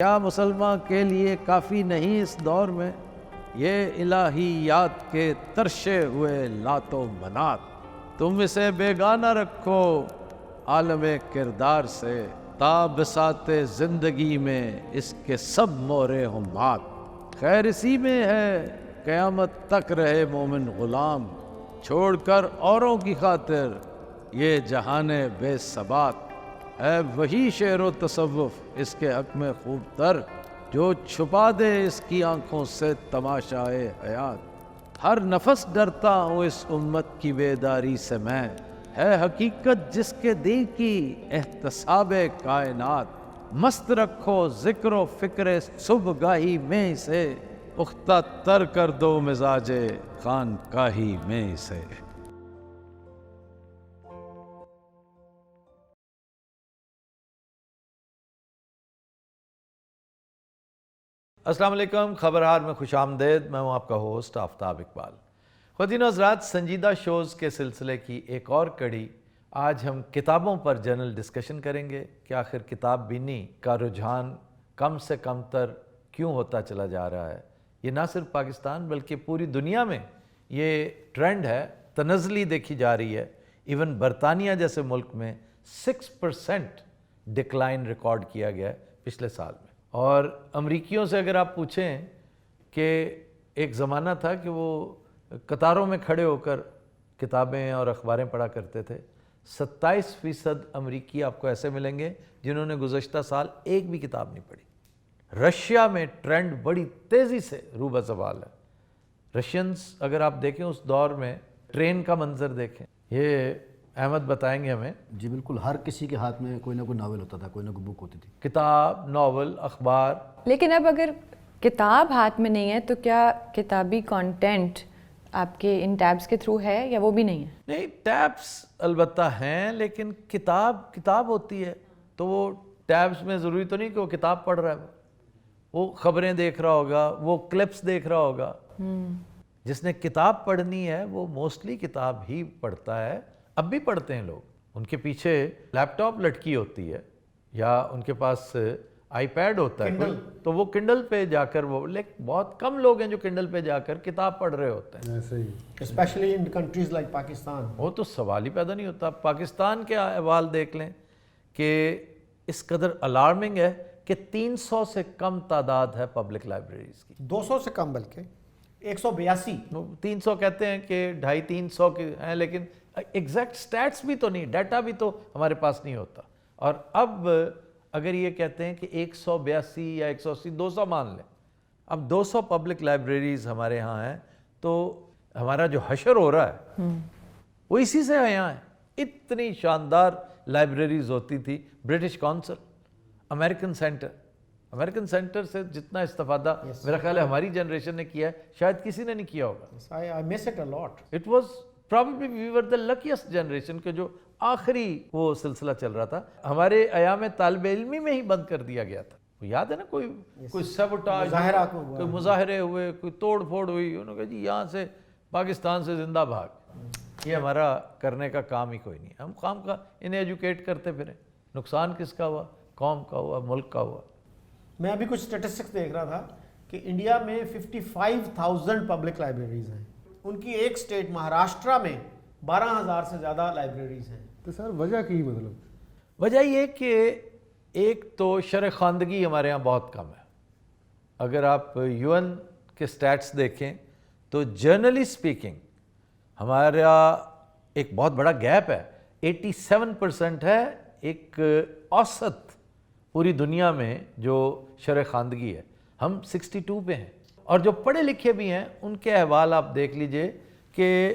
کیا مسلمان کے لیے کافی نہیں اس دور میں یہ الہیات کے ترشے ہوئے لات و منات؟ تم اسے بیگانہ رکھو عالم کردار سے، تا بساط زندگی میں اس کے سب مورے ہوں مات۔ خیر اسی میں ہے قیامت تک رہے مومن غلام، چھوڑ کر اوروں کی خاطر یہ جہان بے ثبات۔ ہے وہی شعر و تصوف اس کے حق میں خوب تر، جو چھپا دے اس کی آنکھوں سے تماشائے حیات۔ ہر نفس ڈرتا ہوں اس امت کی بیداری سے میں، ہے حقیقت جس کے دل کی احتساب کائنات۔ مست رکھو ذکر و فکر صبح گاہی میں اسے، پختہ تر کر دو مزاج خانقاہی میں اسے۔ السلام علیکم، خبرہار میں خوش آمدید۔ میں ہوں آپ کا ہوسٹ آفتاب اقبال۔ خواتین و حضرات، سنجیدہ شوز کے سلسلے کی ایک اور کڑی، آج ہم کتابوں پر جنرل ڈسکشن کریں گے کہ آخر کتاب بینی کا رجحان کم سے کم تر کیوں ہوتا چلا جا رہا ہے۔ یہ نہ صرف پاکستان بلکہ پوری دنیا میں یہ ٹرینڈ ہے، تنزلی دیکھی جا رہی ہے۔ ایون برطانیہ جیسے ملک میں 6% ڈکلائن ریکارڈ کیا گیا ہے پچھلے سال میں۔ اور امریکیوں سے اگر آپ پوچھیں کہ ایک زمانہ تھا کہ وہ قطاروں میں کھڑے ہو کر کتابیں اور اخباریں پڑھا کرتے تھے، 27% امریکی آپ کو ایسے ملیں گے جنہوں نے گزشتہ سال ایک بھی کتاب نہیں پڑھی۔ رشیا میں ٹرینڈ بڑی تیزی سے رو بہ زوال ہے۔ رشینز اگر آپ دیکھیں اس دور میں ٹرین کا منظر دیکھیں، یہ احمد بتائیں گے ہمیں۔ جی بالکل، ہر کسی کے ہاتھ میں کوئی نہ کوئی ناول ہوتا تھا، کوئی نہ کوئی بک ہوتی تھی، کتاب، ناول، اخبار۔ لیکن اب اگر کتاب ہاتھ میں نہیں ہے تو کیا کتابی کانٹینٹ آپ کے ان ٹیبز کے تھرو ہے یا وہ بھی نہیں ہے؟ نہیں، ٹیبس البتہ ہیں، لیکن کتاب ہوتی ہے تو وہ ٹیبس میں ضروری تو نہیں کہ وہ کتاب پڑھ رہا ہے، وہ خبریں دیکھ رہا ہوگا، وہ کلپس دیکھ رہا ہوگا۔ جس نے کتاب پڑھنی ہے وہ موسٹلی کتاب ہی پڑھتا ہے۔ اب بھی پڑھتے ہیں لوگ، ان کے پیچھے لیپ ٹاپ لٹکی ہوتی ہے یا ان کے پاس آئی پیڈ ہوتا ہے کوئی، تو وہ کنڈل پہ جا کر وہ، لیکن بہت کم لوگ ہیں جو کنڈل پہ جا کر کتاب پڑھ رہے ہوتے ہیں۔ ایسے ہی especially in countries like Pakistan. وہ تو سوال ہی پیدا نہیں ہوتا۔ پاکستان کے احوال دیکھ لیں کہ اس قدر الارمنگ ہے کہ 300 سے کم تعداد ہے پبلک لائبریریز کی۔ 200 سے کم، بلکہ 182۔ 300 کہتے ہیں کہ 250-300 کے ہیں، لیکن ایگزیکٹ سٹیٹس بھی تو نہیں، ڈیٹا بھی تو ہمارے پاس نہیں ہوتا۔ اور اب اگر یہ کہتے ہیں کہ 182 یا 180، 200 مان لیں، اب 200 پبلک لائبریریز ہمارے ہاں ہیں، تو ہمارا جو حشر ہو رہا ہے وہ اسی سے یہاں ہے۔ اتنی شاندار لائبریریز ہوتی تھی، برٹش کونسل، امریکن سینٹر سے جتنا استفادہ میرا خیال ہے ہماری جنریشن نے کیا ہے، شاید کسی نے نہیں کیا ہوگا۔ I miss it a lot۔ It was probably we were the luckiest generation کہ جو آخری وہ سلسلہ چل رہا تھا، ہمارے ایام طالب علمی میں ہی بند کر دیا گیا تھا۔ یاد ہے نا، کوئی سیبوٹاج، کوئی مظاہرے ہوئے، کوئی توڑ پھوڑ ہوئی، انہوں نے کہا جی یہاں سے پاکستان سے زندہ بھاگ۔ یہ ہمارا کرنے کا کام ہی کوئی نہیں، ہم خام کا انہیں ایجوکیٹ کرتے پھریں۔ نقصان کس کا ہوا؟ قوم کا ہوا، ملک کا ہوا۔ میں ابھی کچھ اسٹیٹسٹکس دیکھ رہا تھا کہ انڈیا میں 55,000 پبلک لائبریریز ہیں۔ ان کی ایک اسٹیٹ مہاراشٹرا میں 12,000 سے زیادہ لائبریریز ہیں۔ تو سر وجہ کی مطلب؟ وجہ یہ کہ ایک تو شرح خواندگی ہمارے ہاں بہت کم ہے۔ اگر آپ UN کے سٹیٹس دیکھیں تو جنرلی سپیکنگ ہمارا ایک بہت بڑا گیپ ہے، 87% ہے ایک اوسط پوری دنیا میں جو شرح خواندگی ہے، ہم 62 پہ ہیں۔ اور جو پڑھے لکھے بھی ہیں ان کے احوال آپ دیکھ لیجئے کہ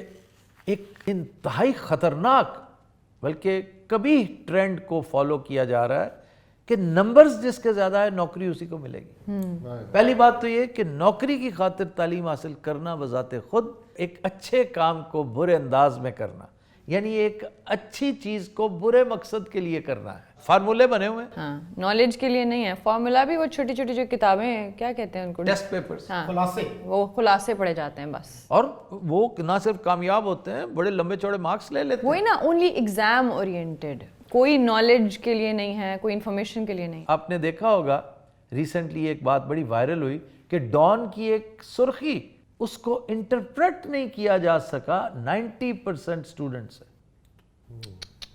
ایک انتہائی خطرناک، بلکہ کبھی ٹرینڈ کو فالو کیا جا رہا ہے کہ نمبرز جس کے زیادہ ہے نوکری اسی کو ملے گی۔ پہلی بات تو یہ کہ نوکری کی خاطر تعلیم حاصل کرنا بذات خود ایک اچھے کام کو برے انداز میں کرنا، یعنی ایک اچھی چیز کو برے مقصد کے لیے کرنا ہے۔ فارمولے بنے ہوئے ہیں، ہاں، نالج کے لیے نہیں ہے فارمولا بھی۔ وہ چھوٹی چھوٹی جو کتابیں ہیں، کیا کہتے ہیں ان کو، ٹیسٹ پیپرز، خلاصے، وہ خلاصے پڑھے جاتے ہیں بس۔ اور وہ نہ صرف کامیاب ہوتے ہیں، بڑے لمبے چوڑے مارکس لے لیتے ہیں۔ وہی نا، اونلی ایگزام اورینٹیڈ، کوئی نالج کے لیے نہیں ہے، کوئی انفارمیشن کے لیے نہیں۔ آپ نے دیکھا ہوگا ریسنٹلی ایک بات بڑی وائرل ہوئی کہ ڈان کی ایک سرخی اس کو انٹرپریٹ نہیں کیا جا سکا 90% اسٹوڈنٹ سے.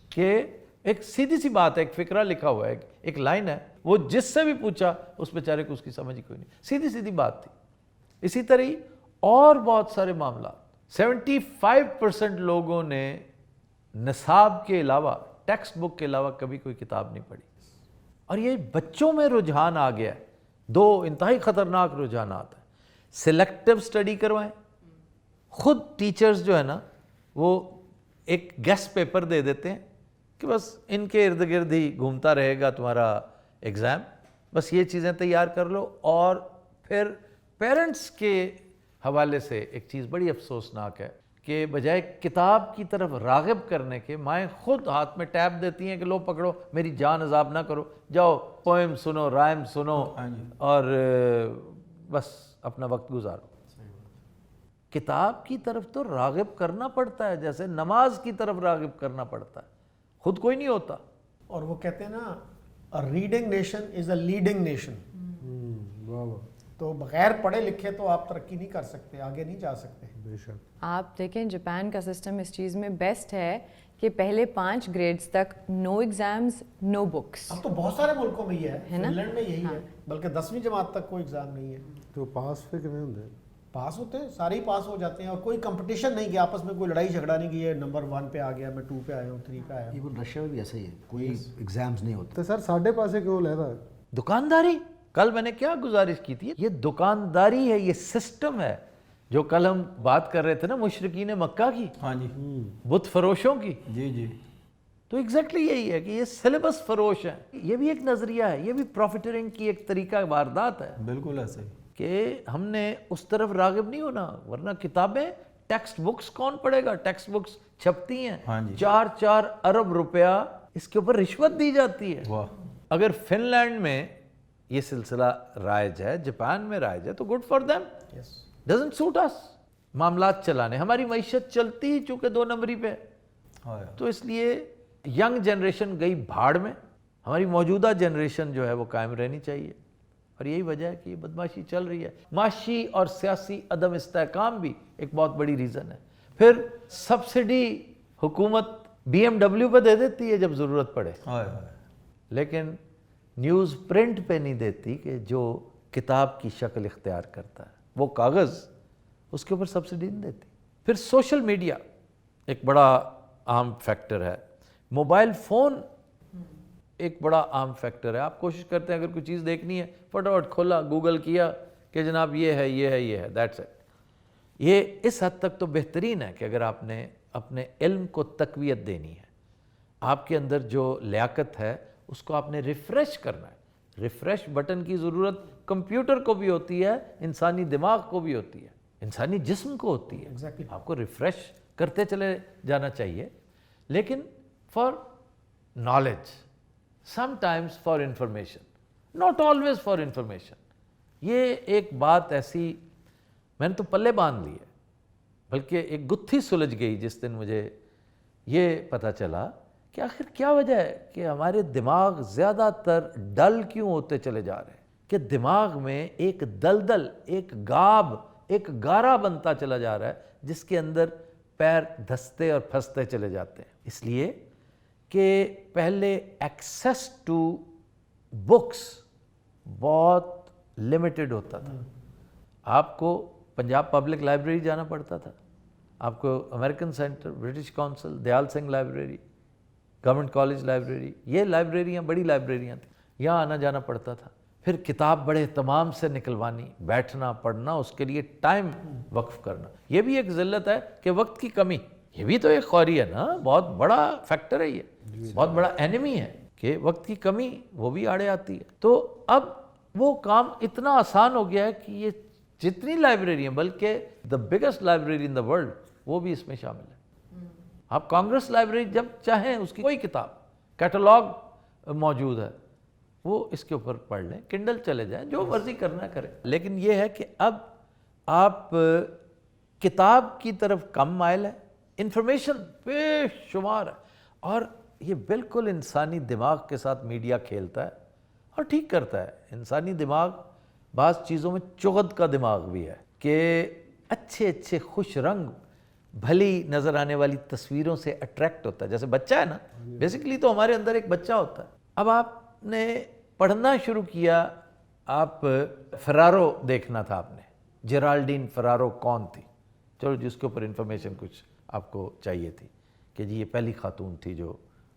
کہ ایک سیدھی سی بات ہے, ایک فقرہ لکھا ہوا ہے, ایک لائن ہے, وہ جس سے بھی پوچھا اس بیچارے کو اس کی سمجھ ہی کوئی نہیں, سیدھی سیدھی بات تھی. اسی طرح اور بہت سارے معاملات, 75% لوگوں نے نصاب کے علاوہ, ٹیکسٹ بک کے علاوہ کبھی کوئی کتاب نہیں پڑھی. اور یہ بچوں میں رجحان آ گیا ہے. دو انتہائی خطرناک رجحانات ہیں. سلیکٹو اسٹڈی کروائیں, خود ٹیچرز جو ہے نا وہ ایک گیس پیپر دے دیتے ہیں کہ بس ان کے ارد گرد ہی گھومتا رہے گا تمہارا ایگزام, بس یہ چیزیں تیار کر لو. اور پھر پیرنٹس کے حوالے سے ایک چیز بڑی افسوسناک ہے کہ بجائے کتاب کی طرف راغب کرنے کے, مائیں خود ہاتھ میں ٹیب دیتی ہیں کہ لو پکڑو, میری جان عذاب نہ کرو, جاؤ پوئم سنو, رائم سنو اور بس اپنا وقت گزارو. کتاب کی طرف تو راغب کرنا پڑتا ہے جیسے نماز کی طرف راغب کرنا پڑتا ہے, خود کوئی نہیں ہوتا. اور وہ کہتے ہیں نا reading nation is a leading nation. تو بغیر پڑھے لکھے تو آپ ترقی نہیں کر سکتے, آگے نہیں جا سکتے. بے شک. آپ دیکھیں جاپان کا سسٹم اس چیز میں بیسٹ ہے کہ پہلے 5 گریڈز تک نو ایگزامز نو بکس. اب تو بہت سارے ملکوں میں یہ ہے, فن لینڈ میں یہی ہے, بلکہ 10ویں جماعت تک کوئی ایگزام نہیں ہے. تو پاس پہ کیویں ہوندے؟ پاس ہوتے ہیں, سارے ہی پاس ہو جاتے ہیں, اور کوئی کمپٹیشن نہیں کہ آپس میں کوئی لڑائی جھگڑا نہیں کہ یہ نمبر 1 پہ آ گیا, میں 2 پہ آیا ہوں, 3 پہ آیا ہوں. ایون رشیا میں بھی ایسا ہی ہے, کوئی ایگزامز نہیں ہوتے. تو سر ساڈے پاسے کیوں لیدا؟ دکانداری, کل میں نے کیا گزارش کی تھی, یہ دکانداری ہے, یہ سسٹم ہے. جو کل ہم بات کر رہے تھے نا مشرکین مکہ کی, ہاں جی بت فروشوں کی, جی جی, تو ایگزیکٹلی یہی ہے کہ یہ سلیبس فروش ہیں. یہ بھی ایک نظریہ ہے, یہ بھی پروفیٹرنگ کی ایک طریقہ واردات ہے بالکل ایسے ہی. کہ ہم نے اس طرف راغب نہیں ہونا. ورنہ کتابیں, ٹیکسٹ بکس کون پڑھے گا؟ ٹیکسٹ بکس چھپتی ہیں, ہاں جی. 4 ارب روپیہ اس کے اوپر رشوت دی جاتی ہے. واہ. اگر فن لینڈ میں یہ سلسلہ رائج ہے, جاپان میں رائج ہے, تو good for them. Doesn't suit us معاملات چلانے. ہماری معیشت چلتی ہی چونکہ 2 نمبری پہ, تو اس لیے ینگ جنریشن گئی بھاڑ میں, ہماری موجودہ جنریشن جو ہے وہ قائم رہنی چاہیے. اور یہی وجہ ہے کہ یہ بدماشی چل رہی ہے. معاشی اور سیاسی عدم استحکام بھی ایک بہت بڑی ریزن ہے. پھر سبسڈی حکومت BMW پہ دے دیتی ہے جب ضرورت پڑے, لیکن نیوز پرنٹ پہ نہیں دیتی کہ جو کتاب کی شکل اختیار کرتا ہے, وہ کاغذ, اس کے اوپر سبسڈی نہیں دیتی. پھر سوشل میڈیا ایک بڑا عام فیکٹر ہے. موبائل فون ایک بڑا عام فیکٹر ہے. آپ کوشش کرتے ہیں اگر کوئی چیز دیکھنی ہے, فٹافٹ کھولا, گوگل کیا کہ جناب یہ ہے, یہ ہے, یہ ہے, دیٹس اٹ. یہ اس حد تک تو بہترین ہے کہ اگر آپ نے اپنے علم کو تقویت دینی ہے, آپ کے اندر جو لیاقت ہے اس کو آپ نے ریفریش کرنا ہے. ریفریش بٹن کی ضرورت کمپیوٹر کو بھی ہوتی ہے, انسانی دماغ کو بھی ہوتی ہے, انسانی جسم کو ہوتی ہے. آپ کو ریفریش کرتے چلے جانا چاہیے, لیکن for knowledge, some times for information, not always for information. یہ ایک بات ایسی میں نے تو پلے باندھ لی ہے, بلکہ ایک گتھی سلجھ گئی جس دن مجھے یہ پتہ چلا کہ آخر کیا وجہ ہے کہ ہمارے دماغ زیادہ تر ڈل کیوں ہوتے چلے جا رہے ہیں. کہ دماغ میں ایک دلدل, ایک گاب, ایک گارا بنتا چلا جا رہا ہے جس کے اندر پیر دھستے اور پھنستے چلے جاتے ہیں. اس لیے کہ پہلے ایکسیس ٹو بکس بہت لمیٹڈ ہوتا تھا. آپ کو پنجاب پبلک لائبریری جانا پڑتا تھا, آپ کو American centre, British council, Dayal Singh library, government college library, یہ لائبریریاں بڑی لائبریریاں تھیں, یہاں آنا جانا پڑتا تھا. پھر کتاب بڑے اہتمام سے نکلوانی, بیٹھنا, پڑھنا, اس کے لیے ٹائم وقف کرنا. یہ بھی ایک ذلت ہے کہ وقت کی کمی, یہ بھی تو ایک خواری ہے نا, بہت بڑا فیکٹر ہے, یہ بہت بڑا اینیمی ہے کہ وقت کی کمی وہ بھی آڑے آتی ہے. تو اب وہ کام اتنا آسان ہو گیا ہے کہ یہ جتنی لائبریری ہیں, بلکہ the biggest library in the world, وہ بھی اس میں شامل ہے. آپ کانگریس لائبریری جب چاہیں اس کی کوئی کتاب, کیٹلاگ موجود ہے, وہ اس کے اوپر پڑھ لیں, کنڈل چلے جائیں, جو مرضی کرنا کریں. لیکن یہ ہے کہ اب آپ کتاب کی طرف کم مائل ہے, انفارمیشن بے شمار ہے, اور یہ بالکل انسانی دماغ کے ساتھ میڈیا کھیلتا ہے. اور ٹھیک کرتا ہے. انسانی دماغ بعض چیزوں میں چغد کا دماغ بھی ہے کہ اچھے اچھے خوش رنگ بھلی نظر آنے والی تصویروں سے اٹریکٹ ہوتا ہے. جیسے بچہ ہے نا, بیسیکلی تو ہمارے اندر ایک بچہ ہوتا ہے. اب آپ نے پڑھنا شروع کیا, آپ فرارو دیکھنا تھا آپ نے, جیرالڈین فرارو کون تھی؟ چلو جس کے اوپر انفارمیشن کچھ آپ کو چاہیے تھی کہ جی یہ پہلی خاتون تھی جو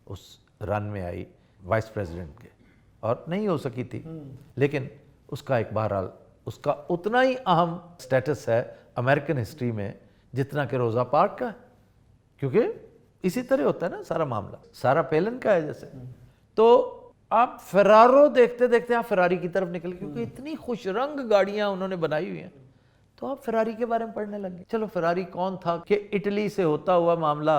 اس رن میں آئی وائس پریزیڈنٹ کے, اور نہیں ہو سکی تھی, لیکن اس کا ایک بہرحال اس کا اتنا ہی اہم سٹیٹس ہے امریکن ہسٹری میں جتنا کہ روزا پارک کا ہے, کیونکہ اسی طرح ہوتا ہے نا سارا معاملہ, سارا پیلن کا ہے جیسے. تو آپ فرارو دیکھتے دیکھتے آپ فراری کی طرف نکل, کیونکہ اتنی خوش رنگ گاڑیاں انہوں نے بنائی ہوئی ہیں, تو آپ فراری کے بارے میں پڑھنے لگ گئے. چلو فراری کون تھا کہ اٹلی سے ہوتا ہوا معاملہ,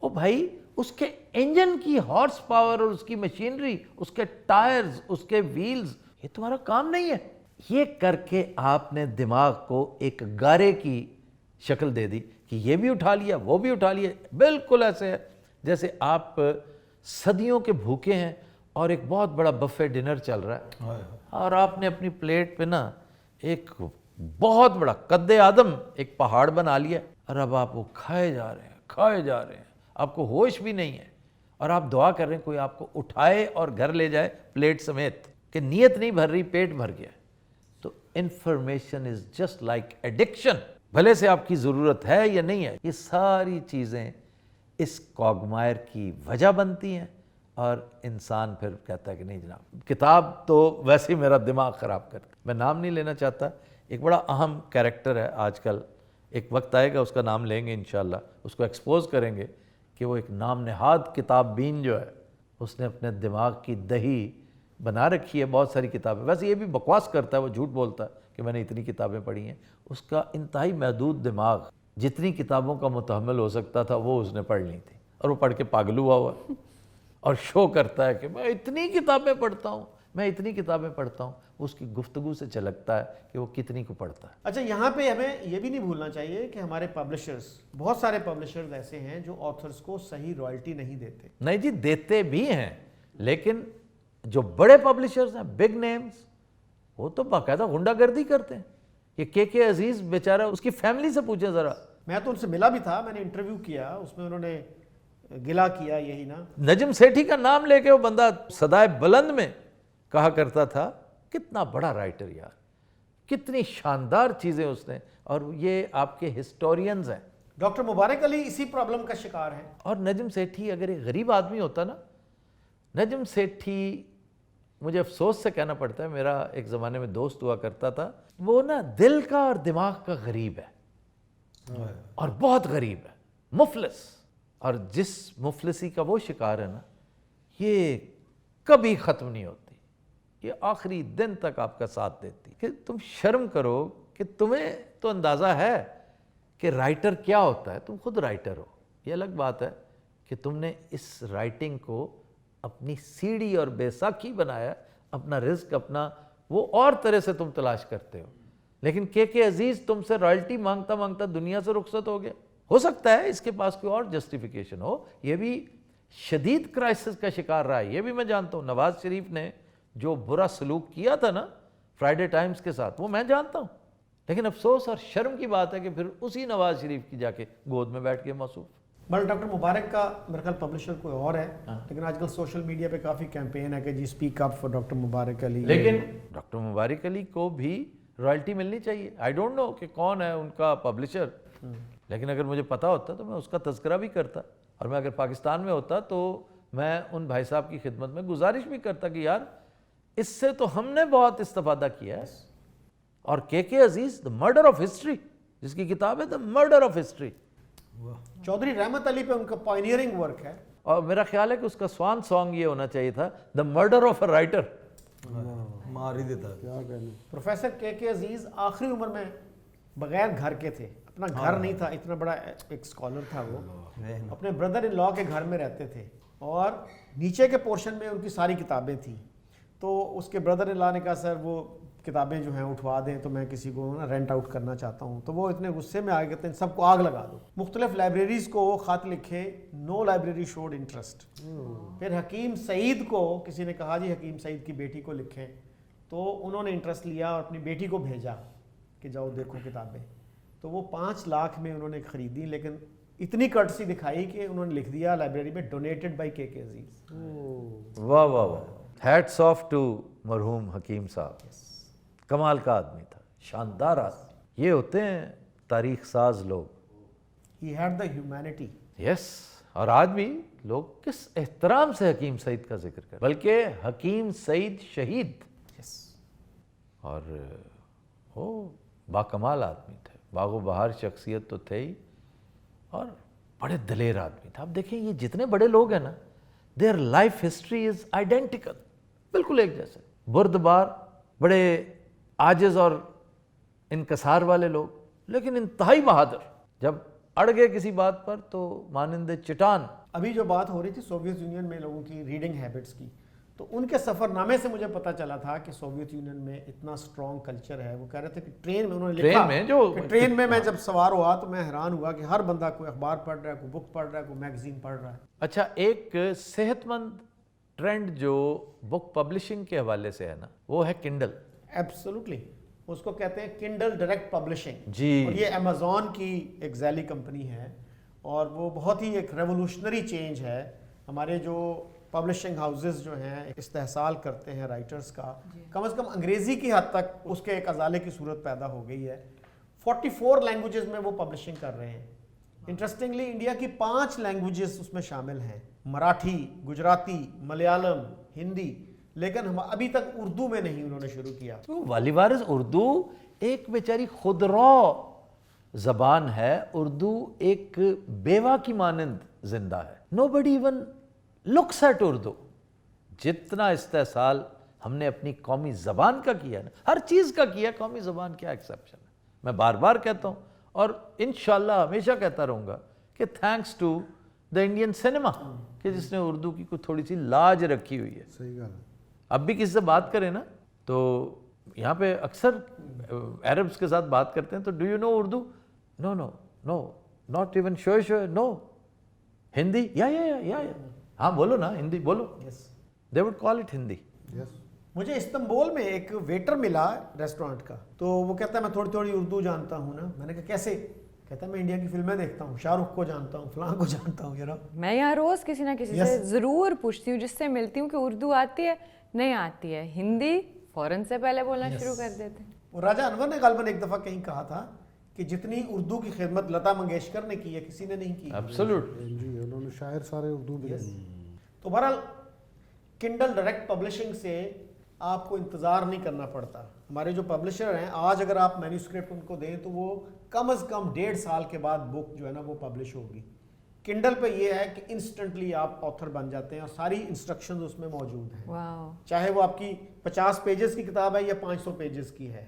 او بھائی اس کے انجن کی ہارس پاور اور اس کی مشینری, اس کے ٹائرز, اس کے ویلز, یہ تمہارا کام نہیں ہے. یہ کر کے آپ نے دماغ کو ایک گارے کی شکل دے دی کہ یہ بھی اٹھا لیا وہ بھی اٹھا لیا. بالکل ایسے ہے جیسے آپ صدیوں کے بھوکے ہیں اور ایک بہت بڑا بفے ڈنر چل رہا ہے, اور آپ نے اپنی پلیٹ پہ نا ایک بہت بڑا قد آدم ایک پہاڑ بنا لیا, اور اب آپ وہ کھائے جا رہے ہیں, آپ کو ہوش بھی نہیں ہے, اور آپ دعا کر رہے ہیں کوئی آپ کو اٹھائے اور گھر لے جائے پلیٹ سمیت, کہ نیت نہیں بھر رہی, پیٹ بھر گیا. تو information is just like addiction, بھلے سے آپ کی ضرورت ہے یا نہیں ہے. یہ ساری چیزیں اس کوگمائر کی وجہ بنتی ہیں, اور انسان پھر کہتا ہے کہ نہیں جناب کتاب تو ویسے ہی میرا دماغ خراب کرتی. میں نام نہیں لینا چاہتا, ایک بڑا اہم کیریکٹر ہے آج کل, ایک وقت آئے گا اس کا نام لیں گے انشاءاللہ, اس کو ایکسپوز کریں گے کہ وہ ایک نام نہاد کتاب بین جو ہے, اس نے اپنے دماغ کی دہی بنا رکھی ہے, بہت ساری کتابیں. ویسے یہ بھی بکواس کرتا ہے, وہ جھوٹ بولتا ہے کہ میں نے اتنی کتابیں پڑھی ہیں. اس کا انتہائی محدود دماغ, جتنی کتابوں کا متحمل ہو سکتا تھا وہ اس نے پڑھ لی تھی, اور وہ پڑھ کے پاگل ہوا اور شو کرتا ہے کہ میں اتنی کتابیں پڑھتا ہوں, میں اتنی کتابیں پڑھتا ہوں. اس کی گفتگو سے جھلکتا ہے کہ وہ کتنی کو پڑھتا ہے. اچھا, یہاں پہ ہمیں یہ بھی نہیں بھولنا چاہیے کہ ہمارے پبلشرز, بہت سارے پبلشرز ایسے ہیں جو آتھرز کو صحیح رائلٹی نہیں دیتے. نہیں جی, دیتے بھی ہیں, لیکن جو بڑے پبلشرز ہیں, بگ نیمز, وہ تو باقاعدہ غنڈہ گردی کرتے ہیں. یہ کے عزیز بیچارہ, اس کی فیملی سے پوچھیں ذرا. میں تو ان سے ملا بھی تھا, میں نے انٹرویو کیا, اس میں انہوں نے گلا کیا یہی نا. نجم سیٹھی کا نام لے کے وہ بندہ صدائے بلند میں کہا کرتا تھا کتنا بڑا رائٹر یار, کتنی شاندار چیزیں اس نے, اور یہ آپ کے ہسٹورینز ہیں. ڈاکٹر مبارک علی اسی پرابلم کا شکار ہے. اور نجم سیٹھی اگر ایک غریب آدمی ہوتا نا, نجم سیٹھی مجھے افسوس سے کہنا پڑتا ہے, میرا ایک زمانے میں دوست ہوا کرتا تھا, وہ نا دل کا اور دماغ کا غریب ہے, اور بہت غریب ہے, مفلس. اور جس مفلسی کا وہ شکار ہے نا, یہ کبھی ختم نہیں ہوتی, یہ آخری دن تک آپ کا ساتھ دیتی. کہ تم شرم کرو کہ تمہیں تو اندازہ ہے کہ رائٹر کیا ہوتا ہے, تم خود رائٹر ہو. یہ الگ بات ہے کہ تم نے اس رائٹنگ کو اپنی سیڑھی اور بیساکھی بنایا, اپنا رزق, اپنا وہ اور طرح سے تم تلاش کرتے ہو. لیکن کے عزیز تم سے رائلٹی مانگتا مانگتا دنیا سے رخصت ہو گیا. ہو سکتا ہے اس کے پاس کوئی اور جسٹیفیکیشن ہو, یہ بھی شدید کرائسس کا شکار رہا ہے, یہ بھی میں جانتا ہوں. نواز شریف نے جو برا سلوک کیا تھا نا فرائیڈے ٹائمز کے ساتھ, وہ میں جانتا ہوں, لیکن افسوس اور شرم کی بات ہے کہ پھر اسی نواز شریف کی جا کے گود میں بیٹھ کے موصوف. بٹ ڈاکٹر مبارک کا میرے خیال پبلشر کوئی اور ہے, لیکن آج کل سوشل میڈیا پہ کافی کیمپین ہے کہ جی اسپیک اپ فار ڈاکٹر مبارک علی. لیکن ڈاکٹر مبارک علی کو بھی رائلٹی ملنی چاہیے. آئی ڈونٹ نو کہ کون ہے ان کا پبلشر, لیکن اگر مجھے پتا ہوتا تو میں اس کا تذکرہ بھی کرتا, اور میں اگر پاکستان میں ہوتا تو میں ان بھائی صاحب کی خدمت میں گزارش بھی کرتا کہ یار اس سے تو ہم نے بہت استفادہ کیا ہے. اور کے عزیز دا مرڈر آف ہسٹری, جس کی کتاب ہے the murder of history, Chaudhry Rahmat Ali پہ ان کا پائنیئرنگ ورک ہے. اور میرا خیال ہے کہ اس کا سوان سانگ یہ ہونا چاہیے تھا, the murder of a writer. مار ہی دیتا کیا کہنے. پروفیسر کے عزیز آخری عمر میں بغیر گھر کے تھے, اپنا گھر نہیں تھا, اتنا بڑا ایک اسکالر تھا وہ, اپنے بردر ان لا کے گھر میں رہتے تھے, اور نیچے کے پورشن میں ان کی ساری کتابیں تھیں. تو اس کے بردر ان لا نے کہا سر وہ کتابیں جو ہیں اٹھوا دیں تو میں کسی کو نا رینٹ آؤٹ کرنا چاہتا ہوں. تو وہ اتنے غصے میں آ گئے تھے سب کو آگ لگا دو. مختلف لائبریریز کو وہ خط لکھے, نو لائبریری شوڈ انٹرسٹ. پھر حکیم سعید کو کسی نے کہا جی حکیم سعید کی بیٹی کو لکھیں, تو انہوں نے انٹرسٹ لیا اور اپنی بیٹی کو بھیجا کہ جاؤ دیکھو کتابیں. تو وہ 5 لاکھ میں انہوں نے خریدی, لیکن اتنی کٹسی دکھائی کہ انہوں نے لکھ دیا لائبریری میں ڈونیٹڈ بائی کے عزیز. واہ واہ واہ, ہیٹس آف ٹو مرحوم حکیم صاحب, کمال کا آدمی تھا, شاندار آدمی. یہ ہوتے ہیں تاریخ ساز لوگ. He had the humanity. یس, اور آج بھی لوگ کس احترام سے حکیم سعید کا ذکر کریں, بلکہ حکیم سعید شہید. اور وہ باکمال آدمی تھے, باغ و بہار شخصیت تو تھے ہی, اور بڑے دلیر آدمی تھے. آپ دیکھیں یہ جتنے بڑے لوگ ہیں نا, their life history is identical, بالکل ایک جیسے. بردبار, بڑے عاجز اور انکسار والے لوگ, لیکن انتہائی بہادر. جب اڑ گئے کسی بات پر تو مانند چٹان. ابھی جو بات ہو رہی تھی سوویت یونین میں لوگوں کی ریڈنگ ہیبٹس کی, تو ان کے سفر نامے سے مجھے پتا چلا تھا کہ سوویت یونین میں اتنا سٹرونگ کلچر ہے. وہ کہہ رہے تھے کہ ٹرین میں انہوں نے لکھا, ٹرین میں میں جب سوار ہوا تو میں حیران ہوا کہ ہر بندہ کوئی اخبار پڑھ رہا ہے, کوئی بک پڑھ رہا ہے, کوئی میگزین پڑھ رہا ہے. اچھا, ایک صحت مند ٹرینڈ جو بک پبلشنگ کے حوالے سے ہے نا, وہ ہے کنڈل. ایبسولوٹلی, اس کو کہتے ہیں کنڈل ڈائریکٹ پبلشنگ. جی, اور یہ امیزون کی ایک ذیلی کمپنی ہے, اور وہ بہت ہی ایک ریولوشنری چینج ہے. ہمارے جو پبلشنگ ہاؤسز جو ہیں استحصال کرتے ہیں رائٹرز کا, کم از کم انگریزی کی حد تک اس کے ایک ازالے کی صورت پیدا ہو گئی ہے. 44 لینگویجز میں وہ پبلشنگ کر رہے ہیں. انٹرسٹنگلی انڈیا کی 5 لینگویجز اس میں شامل ہیں, مراٹھی, گجراتی, ملیالم, ہندی, لیکن ہم ابھی تک اردو میں نہیں انہوں نے شروع کیا. والی وارث, اردو ایک بیچاری خودرو زبان ہے. اردو ایک بیوہ کی مانند زندہ ہے. nobody even looks at Urdu. جتنا استحصال ہم نے اپنی قومی زبان کا کیا نا, ہر چیز کا کیا, قومی زبان کیا ایکسیپشن ہے. میں بار بار کہتا ہوں اور انشاءاللہ ہمیشہ کہتا رہوں گا کہ thanks to the Indian cinema, کہ جس نے اردو کی کوئی تھوڑی سی لاج رکھی ہوئی ہے. صحیح گل ہے. اب بھی کسی سے بات کریں نا تو یہاں پہ اکثر عربس کے ساتھ بات کرتے ہیں تو do you know Urdu, no no no, not even شوئے, نو. ہندی, یا ہاں بولو نا, ہندی بولو. They would call it Hindi. مجھے استنبول میں ایک ویٹر ملا ریسٹورانٹ کا, تو وہ کہتا ہے میں تھوڑی تھوڑی اردو جانتا ہوں نا. میں نے کہا کیسے؟ کہتا ہے میں انڈیا کی فلمیں دیکھتا ہوں, شاہ رخ کو جانتا ہوں, فلاں کو جانتا ہوں. میں یہاں روز کسی نہ کسی سے ضرور پوچھتی ہوں جس سے ملتی ہوں کہ اردو آتی ہے, نہیں آتی ہے. ہندی فوراً سے پہلے بولنا شروع کر دیتے ہیں. اور راجہ انور نے غالباً ایک دفعہ کہیں کہا تھا کہ جتنی اردو کی خدمت لتا منگیشکر نے کی ہے کسی نے نہیں کی. ایبسولوٹلی. جی, انہوں نے شاعر سارے اردو بھی. تو بہرحال کنڈل ڈائریکٹ پبلشنگ سے آپ کو انتظار نہیں کرنا پڑتا. ہمارے جو پبلشر ہیں آج اگر آپ مینیوسکرپٹ ان کو دیں تو وہ کم از کم 1.5 سال کے بعد بک جو ہے نا وہ پبلش ہوگی. کنڈل پہ یہ ہے کہ انسٹنٹلی آپ آتھر بن جاتے ہیں اور ساری انسٹرکشنز اس میں موجود ہیں. چاہے وہ آپ کی 50 پیجز کی کتاب ہے یا 500 پیجز کی ہے,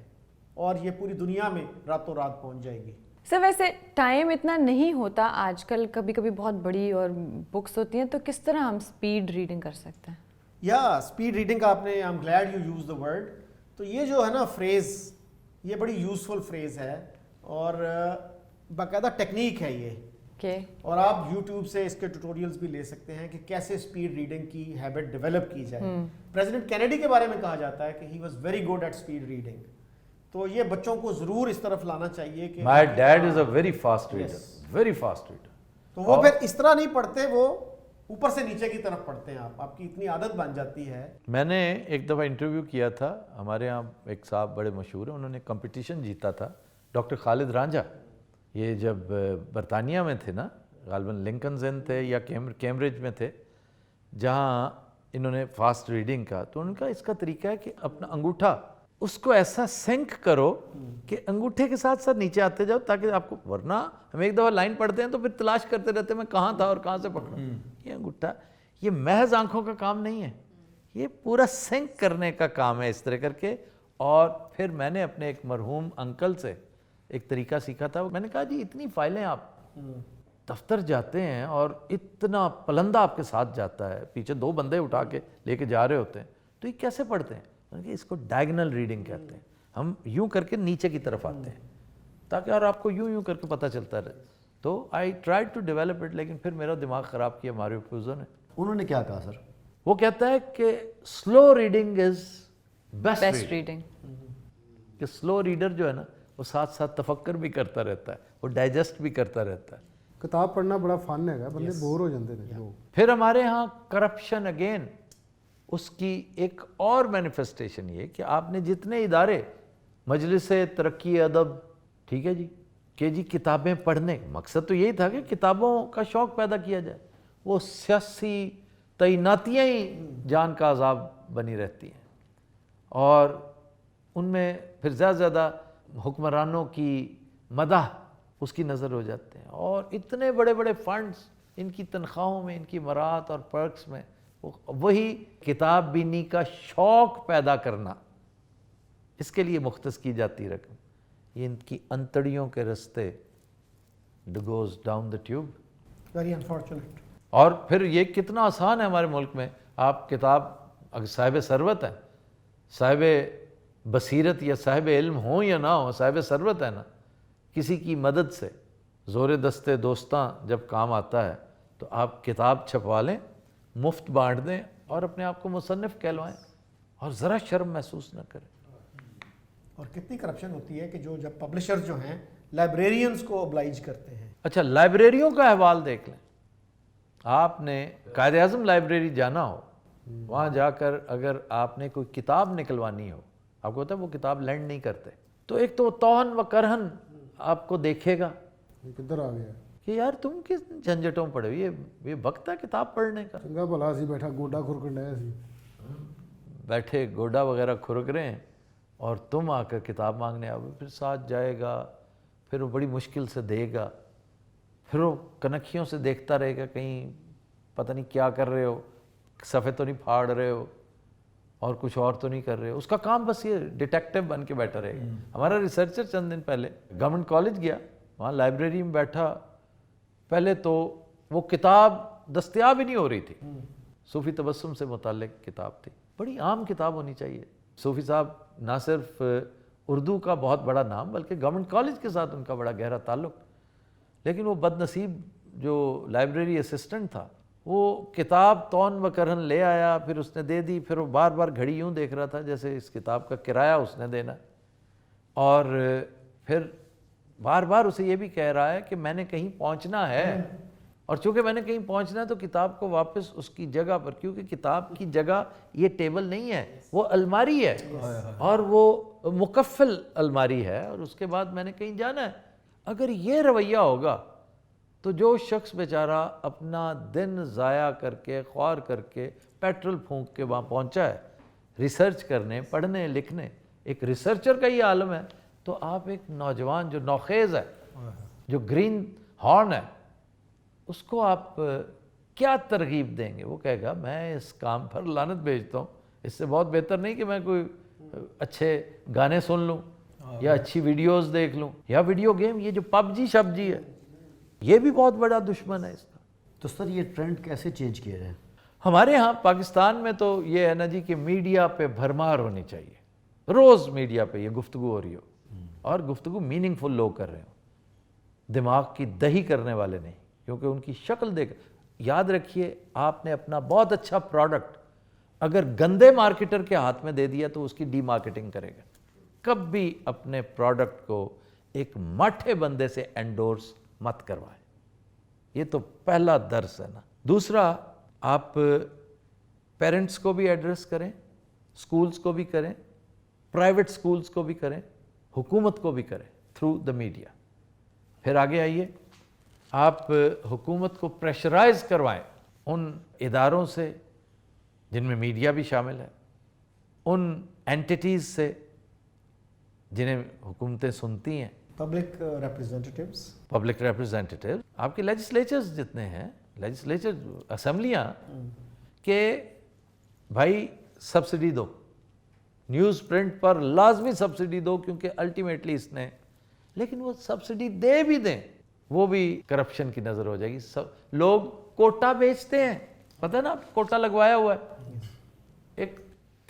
اور یہ پوری دنیا میں راتوں رات پہنچ جائے گی. سر ویسے ٹائم اتنا نہیں ہوتا آج کل, کبھی کبھی بہت بڑی اور بکس ہوتی ہیں, تو کس طرح ہم سپیڈ ریڈنگ کر سکتے ہیں؟ یا اسپیڈ ریڈنگ کا آپ نے, I am glad you use the word. تو یہ جو ہے نا فریز, یہ بڑی یوزفل فریز ہے اور باقاعدہ ٹیکنیک ہے یہ. اور آپ یوٹیوب سے اس کے ٹیوٹوریلز بھی لے سکتے ہیں کہ کیسے اسپیڈ ریڈنگ کی ہیبٹ ڈیولپ کی جائے. پریزیڈنٹ کینیڈی کے بارے میں کہا جاتا ہے کہ he was very good at speed reading. تو یہ بچوں کو ضرور اس طرف لانا چاہیے کہ my dad is a very fast reader, very fast reader. تو وہ پھر اس طرح نہیں پڑھتے, وہ اوپر سے نیچے کی طرف پڑھتے ہیں. آپ کی اتنی عادت بن جاتی ہے. میں نے ایک دفعہ انٹرویو کیا تھا, ہمارے ہاں ایک صاحب بڑے مشہور ہیں, انہوں نے کمپٹیشن جیتا تھا, ڈاکٹر خالد رانجھا. یہ جب برطانیہ میں تھے نا, غالباً لنکنز ان تھے یا کیمبرج میں تھے, جہاں انہوں نے فاسٹ ریڈنگ کا. تو ان کا اس کا طریقہ ہے کہ اپنا انگوٹھا اس کو ایسا سینک کرو کہ انگوٹھے کے ساتھ ساتھ نیچے آتے جاؤ, تاکہ آپ کو, ورنہ ہم ایک دفعہ لائن پڑھتے ہیں تو پھر تلاش کرتے رہتے ہیں میں کہاں تھا اور کہاں سے پکڑا. یہ انگوٹھا یہ محض آنکھوں کا کام نہیں ہے, یہ پورا سینک کرنے کا کام ہے اس طرح کر کے. اور پھر میں نے اپنے ایک مرحوم انکل سے ایک طریقہ سیکھا تھا. میں نے کہا جی اتنی فائلیں, آپ دفتر جاتے ہیں اور اتنا پلندہ آپ کے ساتھ جاتا ہے, پیچھے 2 بندے اٹھا کے لے کے جا رہے ہوتے ہیں, تو یہ کیسے پڑھتے ہیں؟ کہ اس کو ڈائگنل ریڈنگ کہتے ہیں. ہم یوں کر کے نیچے کی طرف آتے ہیں تاکہ اور آپ کو یوں کر کے پتہ چلتا رہے. تو I try to develop it, لیکن پھر میرا دماغ خراب کیا ماریو پوزو نے. انہوں نے کیا کہا سر؟ وہ کہتا ہے کہ slow reading is best best reading. کہ سلو ریڈر جو ہے نا وہ ساتھ ساتھ تفکر بھی کرتا رہتا ہے, وہ ڈائجسٹ بھی کرتا رہتا ہے. کتاب پڑھنا بڑا فن ہے, بندے بور ہو جاتے ہیں لوگ. پھر ہمارے ہاں کرپشن اگین, اس کی ایک اور مینیفیسٹیشن یہ کہ آپ نے جتنے ادارے مجلس ترقی ادب, ٹھیک ہے جی, کہ جی کتابیں پڑھنے, مقصد تو یہی تھا کہ کتابوں کا شوق پیدا کیا جائے, وہ سیاسی تعیناتیاں ہی جان کا عذاب بنی رہتی ہیں. اور ان میں پھر زیادہ حکمرانوں کی مدح اس کی نظر ہو جاتے ہیں, اور اتنے بڑے بڑے فنڈز ان کی تنخواہوں میں, ان کی مراعات اور پرکس میں, وہی کتاب بینی کا شوق پیدا کرنا, اس کے لیے مختص کی جاتی رقم, یہ ان کی انتڑیوں کے رستے goes down the tube. Very unfortunate. اور پھر یہ کتنا آسان ہے ہمارے ملک میں, آپ کتاب اگر صاحب ثروت ہے, صاحب بصیرت یا صاحب علم ہوں یا نہ ہوں, صاحب ثروت ہے نا, کسی کی مدد سے زور دستے دوستاں جب کام آتا ہے تو آپ کتاب چھپوا لیں, مفت بانٹ دیں اور اپنے آپ کو مصنف کہلوائیں اور ذرا شرم محسوس نہ کریں. اور کتنی کرپشن ہوتی ہے کہ جب پبلشر جو ہیں لائبریرینز کو oblige کرتے ہیں. اچھا, لائبریریوں کا احوال دیکھ لیں. آپ نے قائد اعظم لائبریری جانا ہو, وہاں جا کر اگر آپ نے کوئی کتاب نکلوانی ہو, آپ کو پتہ ہے وہ کتاب لینڈ نہیں کرتے, تو ایک تو توہن و کرہن آپ کو دیکھے گا کدھر آ گیا کہ یار تم کس جھنجھٹوں پڑے ہوئے, یہ وقت ہے کتاب پڑھنے کا. چنگا بھلا سی بیٹھا گوڈا کھرکن ڈیا سی, بیٹھے گوڈا وغیرہ کھرک رہے ہیں اور تم آ کر کتاب مانگنے آؤ. پھر ساتھ جائے گا, پھر وہ بڑی مشکل سے دے گا, پھر وہ کنکھیوں سے دیکھتا رہے گا کہیں پتہ نہیں کیا کر رہے ہو, صفحے تو نہیں پھاڑ رہے ہو اور کچھ اور تو نہیں کر رہے ہو. اس کا کام بس یہ ڈیٹیکٹیو بن کے بیٹھا رہے گا. ہمارا ریسرچر چند دن پہلے گورنمنٹ کالج گیا, وہاں لائبریری میں بیٹھا, پہلے تو وہ کتاب دستیاب ہی نہیں ہو رہی تھی, صوفی تبسم سے متعلق کتاب تھی, بڑی عام کتاب ہونی چاہیے. صوفی صاحب نہ صرف اردو کا بہت بڑا نام بلکہ گورنمنٹ کالج کے ساتھ ان کا بڑا گہرا تعلق, لیکن وہ بد نصیب جو لائبریری اسسٹنٹ تھا وہ کتاب تون و کرہن لے آیا, پھر اس نے دے دی, پھر وہ بار بار گھڑی یوں دیکھ رہا تھا جیسے اس کتاب کا کرایہ اس نے دینا, اور پھر بار بار اسے یہ بھی کہہ رہا ہے کہ میں نے کہیں پہنچنا ہے, اور چونکہ میں نے کہیں پہنچنا ہے تو کتاب کو واپس اس کی جگہ پر, کیونکہ کتاب کی جگہ یہ ٹیبل نہیں ہے, وہ الماری ہے, اور وہ مکفل الماری ہے, اور اس کے بعد میں نے کہیں جانا ہے. اگر یہ رویہ ہوگا تو جو شخص بیچارہ اپنا دن ضائع کر کے, خوار کر کے, پیٹرول پھونک کے وہاں پہنچا ہے ریسرچ کرنے, پڑھنے لکھنے, ایک ریسرچر کا یہ عالم ہے, تو آپ ایک نوجوان جو نوخیز ہے, جو گرین ہارن ہے, اس کو آپ کیا ترغیب دیں گے؟ وہ کہے گا میں اس کام پر لعنت بھیجتا ہوں, اس سے بہت بہتر نہیں کہ میں کوئی اچھے گانے سن لوں یا اچھی ویڈیوز دیکھ لوں یا ویڈیو گیم. یہ جو پب جی شب جی ہے یہ بھی بہت بڑا دشمن ہے اس کا. تو سر یہ ٹرینڈ کیسے چینج کیا جائے؟ ہمارے ہاں پاکستان میں تو یہ ہے نا جی کہ میڈیا پہ بھرمار ہونی چاہیے, روز میڈیا پہ یہ گفتگو ہو رہی ہو, اور گفتگو میننگ فل لوگ کر رہے ہوں, دماغ کی دہی کرنے والے نہیں, کیونکہ ان کی شکل دیکھ. یاد رکھیے آپ نے اپنا بہت اچھا پروڈکٹ اگر گندے مارکیٹر کے ہاتھ میں دے دیا تو اس کی ڈی مارکیٹنگ کرے گا. کبھی اپنے پروڈکٹ کو ایک ماٹھے بندے سے انڈورس مت کروائیں, یہ تو پہلا درس ہے نا. دوسرا, آپ پیرنٹس کو بھی ایڈریس کریں, سکولز کو بھی کریں, پرائیویٹ سکولز کو بھی کریں, حکومت کو بھی کریں تھرو دا میڈیا. پھر آگے آئیے, آپ حکومت کو پریشرائز کروائیں ان اداروں سے جن میں میڈیا بھی شامل ہے, ان اینٹیٹیز سے جنہیں حکومتیں سنتی ہیں, پبلک ریپرزینٹیٹیوز. پبلک ریپرزینٹیٹیو آپ کے لیجسلیچرز جتنے ہیں, لیجسلیچر اسمبلیاں, کہ بھائی سبسڈی دو, نیوز پرنٹ پر لازمی سبسڈی دو, کیونکہ الٹیمیٹلی اس نے, لیکن وہ سبسڈی دے بھی دیں وہ بھی کرپشن کی نظر ہو جائے گی. لوگ کوٹا بیچتے ہیں, پتہ نا کوٹا لگوایا ہوا ہے, ایک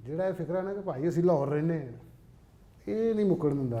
ਜਿਹੜਾ ਇਹ ਫਿਕਰ ਹੈ ਨਾ ਕਿ ਭਾਈ ਅਸੀਂ ਲਾਹੌਰ ਰਹਿੰਦੇ ਹਾਂ, ਇਹ ਨਹੀਂ ਮੁੱਕਣ ਦਿੰਦਾ।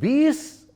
20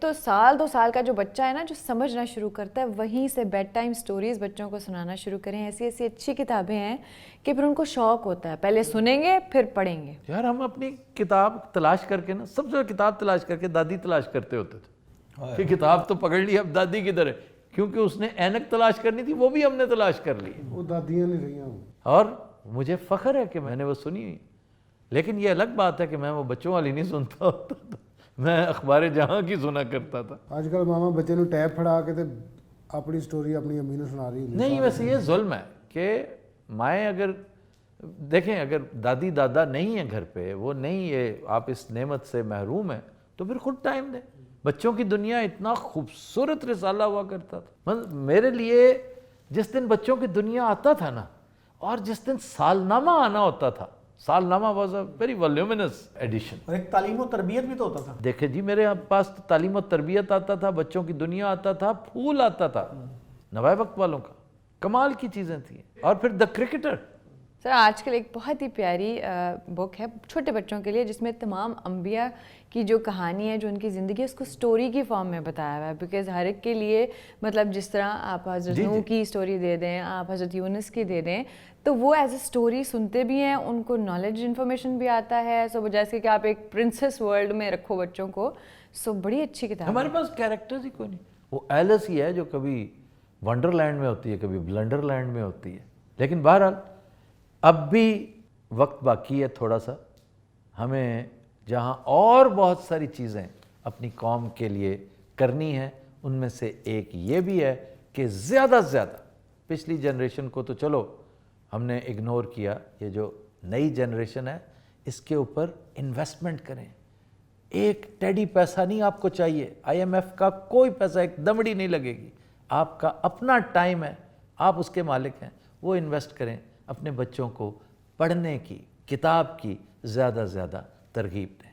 تو سال 2 سال کا جو بچہ ہے نا جو سمجھنا شروع کرتا ہے وہیں سے بیڈ ٹائم سٹوریز بچوں کو سنانا شروع کریں. ایسی ایسی اچھی کتابیں ہیں کہ پھر ان کو شوق ہوتا ہے, پہلے سنیں گے پھر پڑھیں گے. یار ہم اپنی کتاب تلاش کر کے نا, سب سے کتاب تلاش کر کے دادی تلاش کرتے ہوتے تھے کہ کتاب تو پکڑ لی, اب دادی کدھر ہے, کیونکہ اس نے اینک تلاش کرنی تھی وہ بھی ہم نے تلاش کر لی. وہ دادیاں نہیں رہی. اور مجھے فخر ہے کہ میں نے وہ سنی ہوئی, لیکن یہ الگ بات ہے کہ میں وہ بچوں والی نہیں سنتا ہوتا تھا, میں اخبار جہاں کی سنا کرتا تھا. آج کل ماما بچے نو ٹیب پھڑا کے تے اپنی سٹوری اپنی امی نے سنا رہی. نہیں ویسے یہ ظلم ہے کہ مائیں اگر دیکھیں, اگر دادی دادا نہیں ہیں گھر پہ, وہ نہیں, یہ آپ اس نعمت سے محروم ہیں, تو پھر خود ٹائم دیں. بچوں کی دنیا اتنا خوبصورت رسالہ ہوا کرتا تھا. میرے لیے جس دن بچوں کی دنیا آتا تھا نا, اور جس دن سالنامہ آنا ہوتا تھا, سالنامہ واز اے ویری والیومنس ایڈیشن. اور ایک تعلیم و تربیت بھی تو ہوتا تھا. دیکھیں جی, میرے پاس تعلیم و تربیت آتا تھا, بچوں کی دنیا آتا تھا, پھول آتا تھا نوائے وقت والوں کا, کمال کی چیزیں تھیں. اور پھر دا کرکٹر. سر آج کل ایک بہت ہی پیاری بک ہے چھوٹے بچوں کے لیے, جس میں تمام انبیاء کی جو کہانی ہے, جو ان کی زندگی ہے, اس کو سٹوری کی فارم میں بتایا ہوا ہے. بیکاز ہر ایک کے لیے مطلب جس طرح آپ حضرت نوح کی سٹوری دے دیں, آپ حضرت یونس کی دے دیں, تو وہ ایز اے سٹوری سنتے بھی ہیں, ان کو نالج انفارمیشن بھی آتا ہے. سو جیسے کہ آپ ایک پرنسس ورلڈ میں رکھو بچوں کو, سو بڑی اچھی کتاب. ہمارے پاس کیریکٹرز ہی کوئی نہیں. وہ ایلس ہی ہے جو کبھی ونڈر لینڈ میں ہوتی ہے, کبھی بلنڈر لینڈ میں ہوتی ہے. لیکن بہرحال اب بھی وقت باقی ہے تھوڑا سا, ہمیں جہاں اور بہت ساری چیزیں اپنی قوم کے لیے کرنی ہیں, ان میں سے ایک یہ بھی ہے کہ زیادہ سے زیادہ پچھلی جنریشن کو تو چلو ہم نے اگنور کیا, یہ جو نئی جنریشن ہے اس کے اوپر انویسٹمنٹ کریں. ایک ٹیڈی پیسہ نہیں آپ کو چاہیے, IMF کا کوئی پیسہ, ایک دمڑی نہیں لگے گی. آپ کا اپنا ٹائم ہے, آپ اس کے مالک ہیں, وہ انویسٹ کریں. اپنے بچوں کو پڑھنے کی, کتاب کی زیادہ سے زیادہ ترغیب دیں.